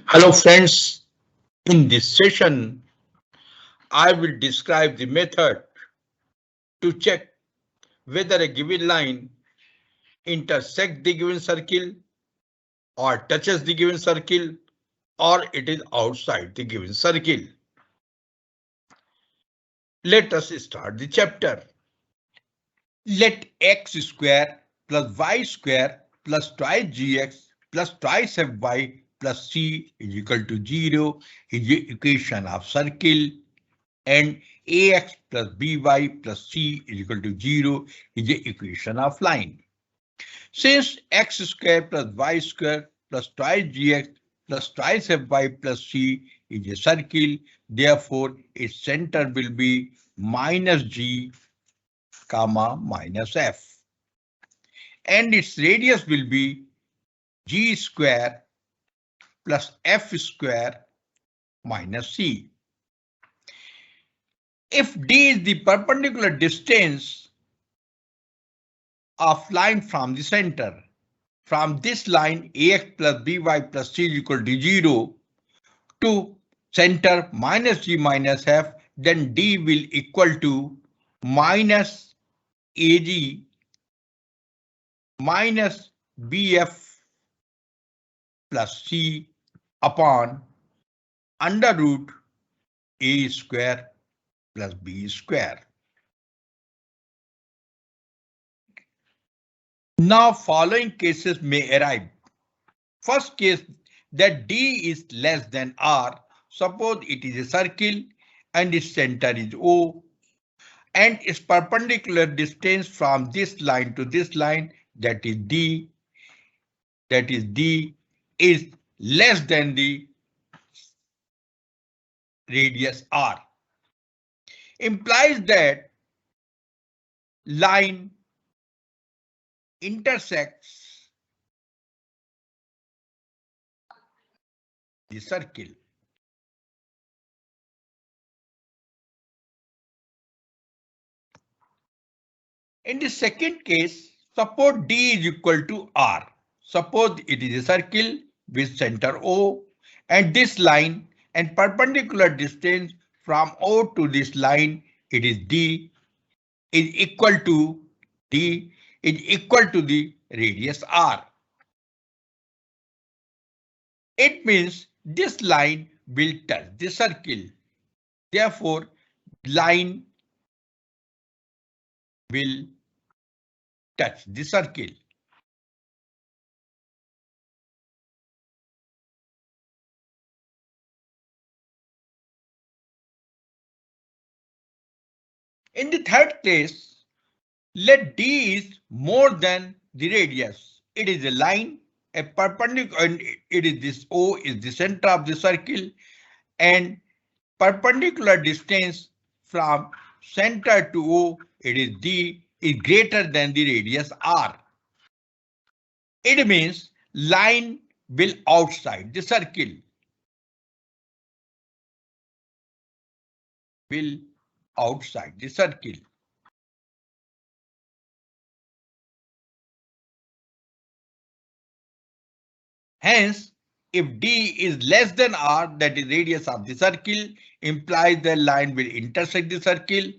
Hello friends, in this session I will describe the method to check whether a given line intersects the given circle or touches the given circle or it is outside the given circle. Let us start the chapter. Let x square plus y square plus twice gx plus twice fy plus c is equal to 0 is the equation of circle, and ax plus by plus c is equal to 0 is the equation of line. Since x square plus y square plus twice gx plus twice fy plus c is a circle, therefore its center will be minus g comma minus f, and its radius will be g square plus f square minus c. If d is the perpendicular distance of line from the center, from this line ax plus by plus c is equal to 0 to center minus g minus f, then d will equal to minus ag minus bf plus c upon under root a square plus b square. Now following cases may arise. First case, that d is less than r. Suppose it is a circle and its center is O, and its perpendicular distance from this line to this line, that is d, is less than the radius r. Implies that line intersects the circle. In the second case, suppose d is equal to r. Suppose it is a circle with center O, and this line and perpendicular distance from O to this line, it is d, is equal to the radius r. It means this line will touch the circle. Therefore, line will touch the circle. In the third case, let d is more than the radius. It is a line, a perpendicular, and it is this O is the center of the circle, and perpendicular distance from center to O, it is d, is greater than the radius r. It means line will outside the circle. Will outside the circle. Hence, if d is less than r, that is radius of the circle, implies the line will intersect the circle.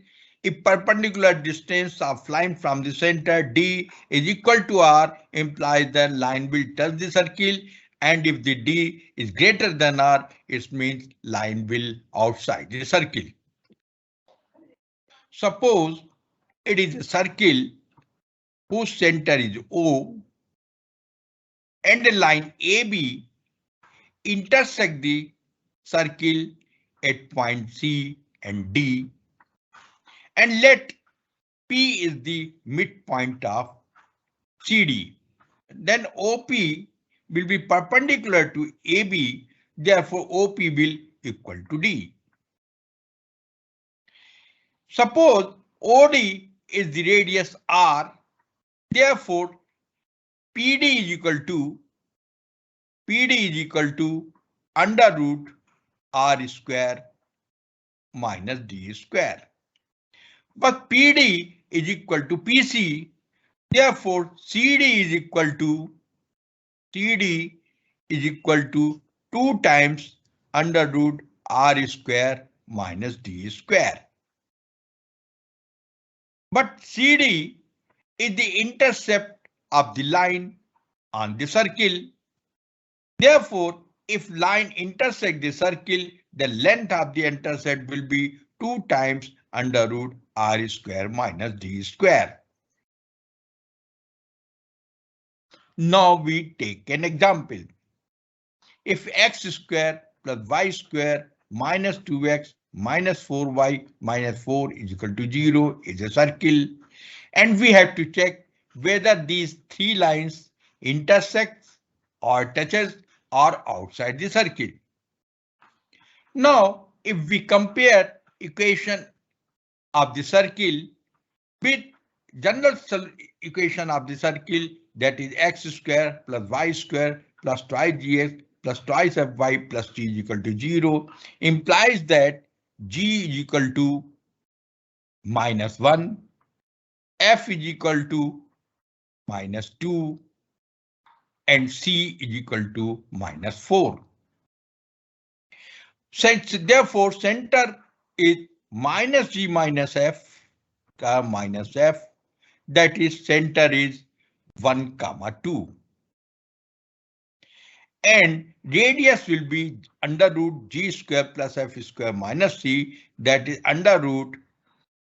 If perpendicular distance of line from the center d is equal to r, implies the line will touch the circle, and if the d is greater than r, it means line will outside the circle. Suppose it is a circle whose center is O, and the line AB intersect the circle at point C and D, and let P is the midpoint of CD. Then OP will be perpendicular to AB, therefore OP will equal to D. Suppose OD is the radius R, therefore PD is equal to under root R square minus D square. But PD is equal to PC, therefore CD is equal to 2 times under root r square minus d square. But CD is the intercept of the line on the circle. Therefore, if line intersect the circle, the length of the intercept will be 2 times under root r square minus d square. Now we take an example. If x square plus y square minus 2x minus 4y minus 4 is equal to 0 is a circle, and we have to check whether these three lines intersect or touches or outside the circle. Now, if we compare equation of the circle with general equation of the circle, that is x square plus y square plus twice gx plus twice fy plus g is equal to 0, implies that g is equal to minus 1, f is equal to minus 2, and c is equal to minus 4. Since therefore center is minus g minus f, minus f, that is center is 1, 2. And radius will be under root g square plus f square minus c, that is under root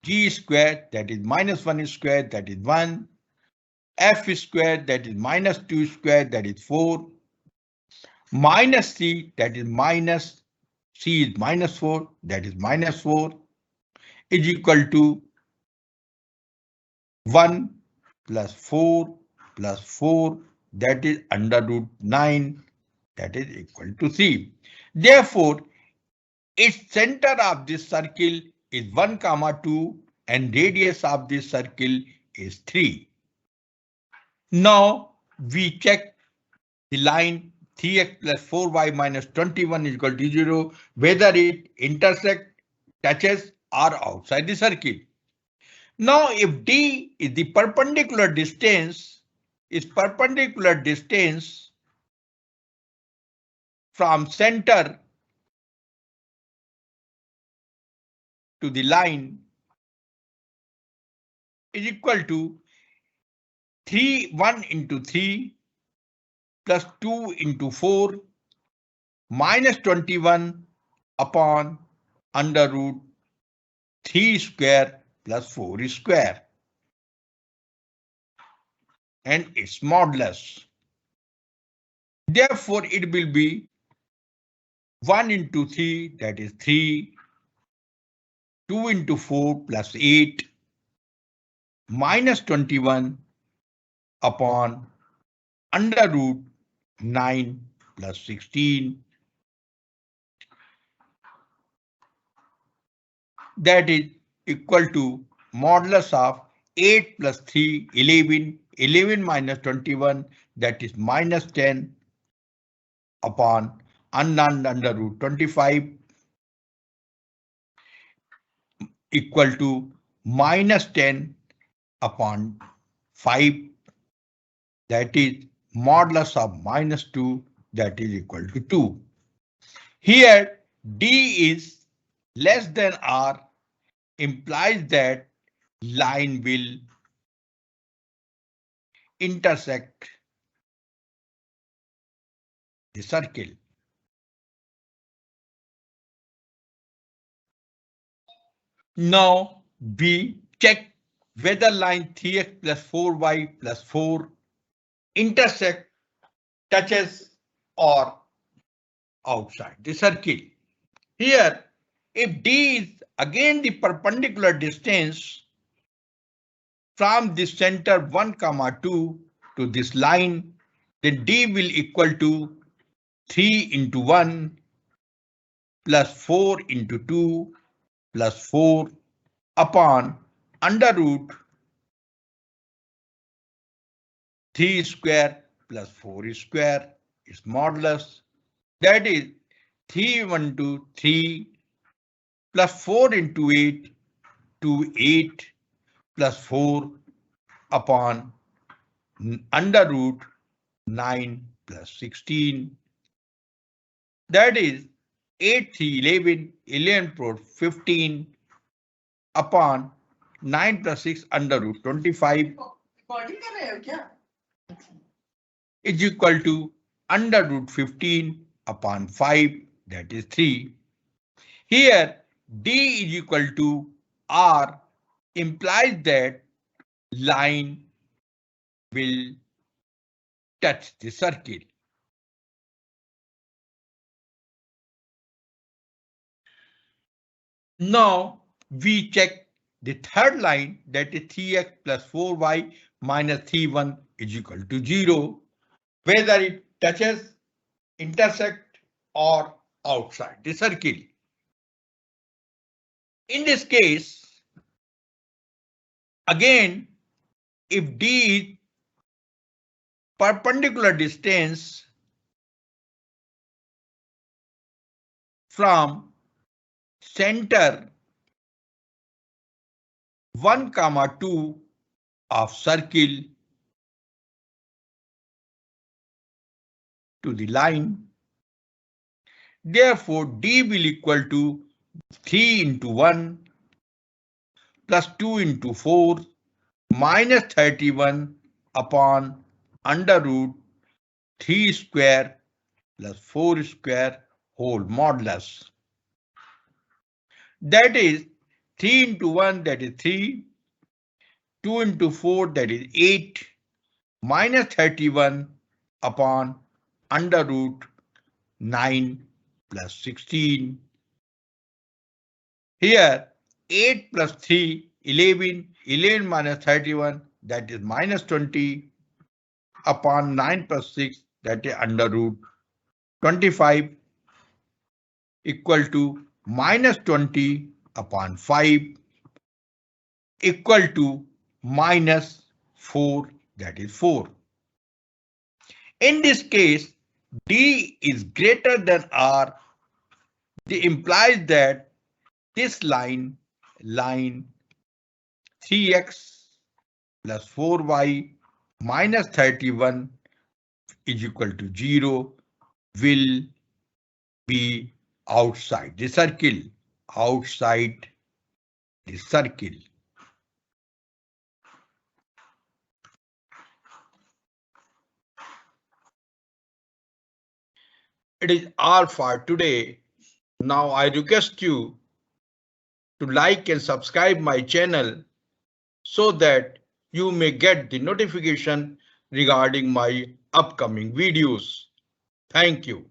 g square, that is minus 1 square, that is 1, f square, that is minus 2 square, that is 4, minus c, that is minus c is minus 4, that is minus 4, is equal to 1 plus 4 plus 4, that is under root 9, that is equal to 3. Therefore, its center of this circle is 1, 2 and radius of this circle is 3. Now we check the line 3x plus 4y minus 21 is equal to 0, whether it intersects, touches or outside the circle. Now if D is the perpendicular distance, from center to the line is equal to 1 into 3 plus 2 into 4 minus 21 upon under root 3 square plus 4 square and its modulus. Therefore, it will be 1 into 3, that is 3, 2 into 4 plus 8 minus 21 upon under root 9 plus 16. That is equal to modulus of 8 plus 3, 11, 11 minus 21, that is minus 10 upon under root 25 equal to minus 10 upon 5, that is modulus of minus 2, that is equal to 2. Here D is less than R implies that line will intersect the circle. Now we check whether line 3x plus 4y plus 4 intersect, touches or outside the circle. Here, if D is again the perpendicular distance from the center 1, 2 to this line, then D will equal to 3 into 1 plus 4 into 2 plus 4 upon under root 3 square plus 4 square is modulus, that is 3 into 3 plus 4 into 8 to 8 plus 4 upon under root 9 plus 16 That is 8, 3, 11, 11 plus 15 upon 9 plus 6 under root 25 is equal to under root 15 upon 5, that is 3. Here D is equal to R implies that line will touch the circle. Now we check the third line, that is 3x plus 4y minus 3y is equal to 0, whether it touches, intersect or outside the circle. In this case, again, if D is perpendicular distance from center 1, 2 of circle to the line, therefore D will equal to 3 into 1 plus 2 into 4 minus 31 upon under root 3 square plus 4 square whole modulus. That is 3 into 1, that is 3, 2 into 4, that is 8, minus 31 upon under root 9 plus 16. Here 8 plus 3, 11, 11 minus 31, that is minus 20 upon 9 plus 6, that is under root 25 equal to minus 20 upon 5 equal to minus 4, that is 4. In this case, D is greater than R. This implies that this line 3x plus 4y minus 31 is equal to 0 will be outside the circle. Outside the circle. It is all for today. Now I request you to like and subscribe my channel so that you may get the notification regarding my upcoming videos. Thank you.